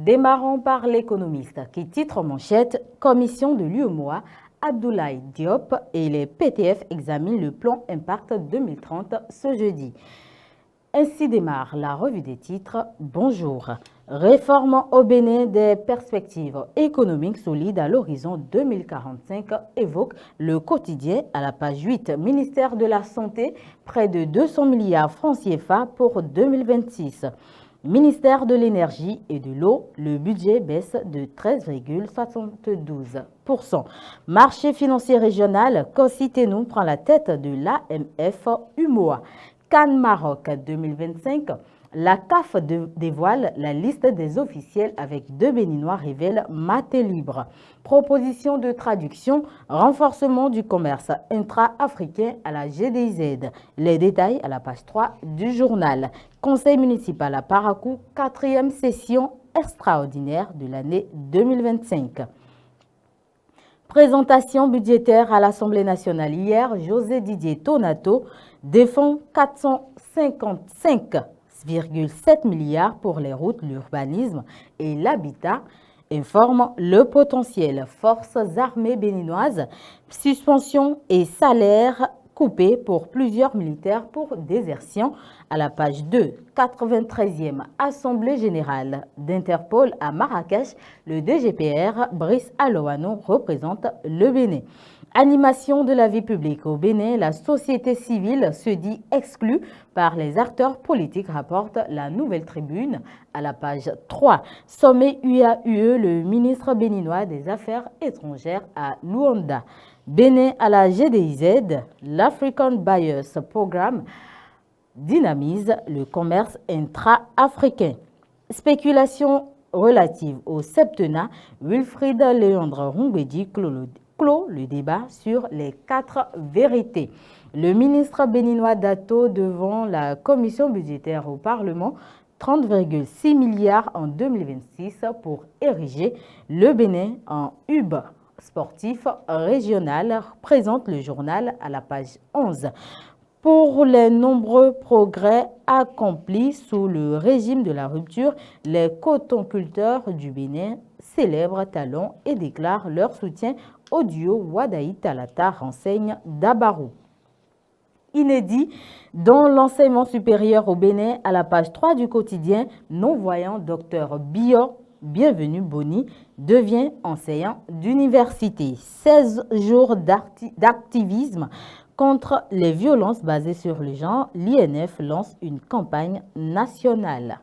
Démarrons par l'économiste qui titre en manchette « Commission de l'UEMOA, Abdoulaye Diop et les PTF examinent le plan Impact 2030 ce jeudi ». Ainsi démarre la revue des titres. Bonjour. Réforme au Bénin des perspectives économiques solides à l'horizon 2045 évoque le quotidien à la page 8. Ministère de la Santé, près de 200 milliards francs CFA pour 2026. Ministère de l'Énergie et de l'Eau, le budget baisse de 13,72%. Marché financier régional, Cossitenou prend la tête de l'AMF UMOA. Cannes Maroc 2025, la CAF dévoile la liste des officiels avec 2 Béninois, révèle Maté Libre. Proposition de traduction, renforcement du commerce intra-africain à la GDIZ. Les détails à la page 3 du journal. Conseil municipal à Parakou, 4e session extraordinaire de l'année 2025. Présentation budgétaire à l'Assemblée nationale hier, José Didier Tonato défend 455,7 milliards pour les routes, l'urbanisme et l'habitat, informe le potentiel. Forces armées béninoises, suspension et salaire coupés pour plusieurs militaires pour désertion. À la page 2, 93e Assemblée générale d'Interpol à Marrakech, le DGPR Brice Alouano représente le Bénin. Animation de la vie publique au Bénin, la société civile se dit exclue par les acteurs politiques, rapporte la Nouvelle Tribune à la page 3. Sommet UAUE, le ministre béninois des Affaires étrangères à Luanda. Bénin à la GDIZ, l'African Buyers Programme dynamise le commerce intra-africain. Spéculation relative au septennat, Wilfried Léandre Roumbédi clôt le débat sur les 4 vérités. Le ministre béninois Dato devant la commission budgétaire au Parlement, 30,6 milliards en 2026 pour ériger le Bénin en hub sportif régional, présente le journal à la page 11. Pour les nombreux progrès accomplis sous le régime de la rupture, les cotonculteurs du Bénin célèbrent talons et déclarent leur soutien au duo Wadaï Talata, renseigne Dabarou. Inédit dans l'enseignement supérieur au Bénin, à la page 3 du quotidien, non-voyant Dr Bienvenu Boni devient enseignant d'université. 16 jours d'activisme contre les violences basées sur le genre, l'INF lance une campagne nationale.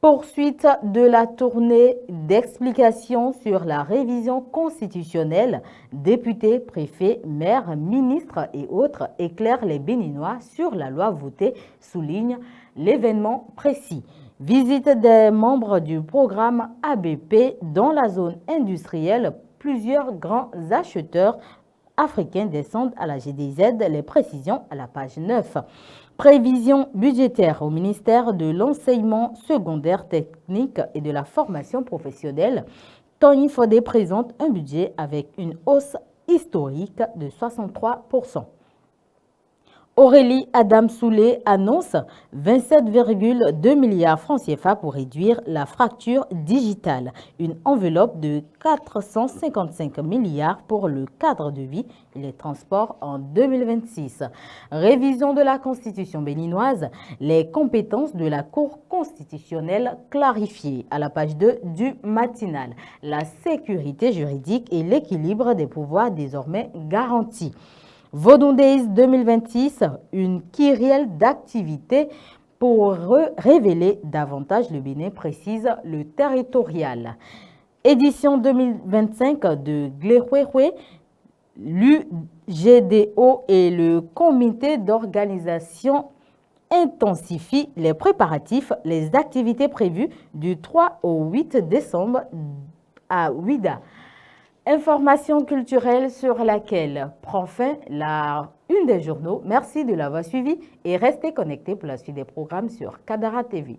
Poursuite de la tournée d'explications sur la révision constitutionnelle, députés, préfets, maires, ministres et autres éclairent les Béninois sur la loi votée, souligne l'événement précis. Visite des membres du programme ABP dans la zone industrielle, plusieurs grands acheteurs africains descendent à la GDZ, les précisions à la page 9. Prévision budgétaire au ministère de l'enseignement secondaire technique et de la formation professionnelle. Tony Fodé présente un budget avec une hausse historique de 63%. Aurélie Adam Soulé annonce 27,2 milliards francs CFA pour réduire la fracture digitale. Une enveloppe de 455 milliards pour le cadre de vie et les transports en 2026. Révision de la Constitution béninoise, les compétences de la Cour constitutionnelle clarifiées. À la page 2 du matinal, la sécurité juridique et l'équilibre des pouvoirs désormais garantis. Vodun Days 2026, une kyrielle d'activités pour révéler davantage le Bénin, précise le territorial. Édition 2025 de Gléhuéhué, l'UGDO et le comité d'organisation intensifient les préparatifs, les activités prévues du 3 au 8 décembre à Ouida. Information culturelle sur laquelle prend fin la une des journaux. Merci de l'avoir suivi et restez connectés pour la suite des programmes sur Kadara TV.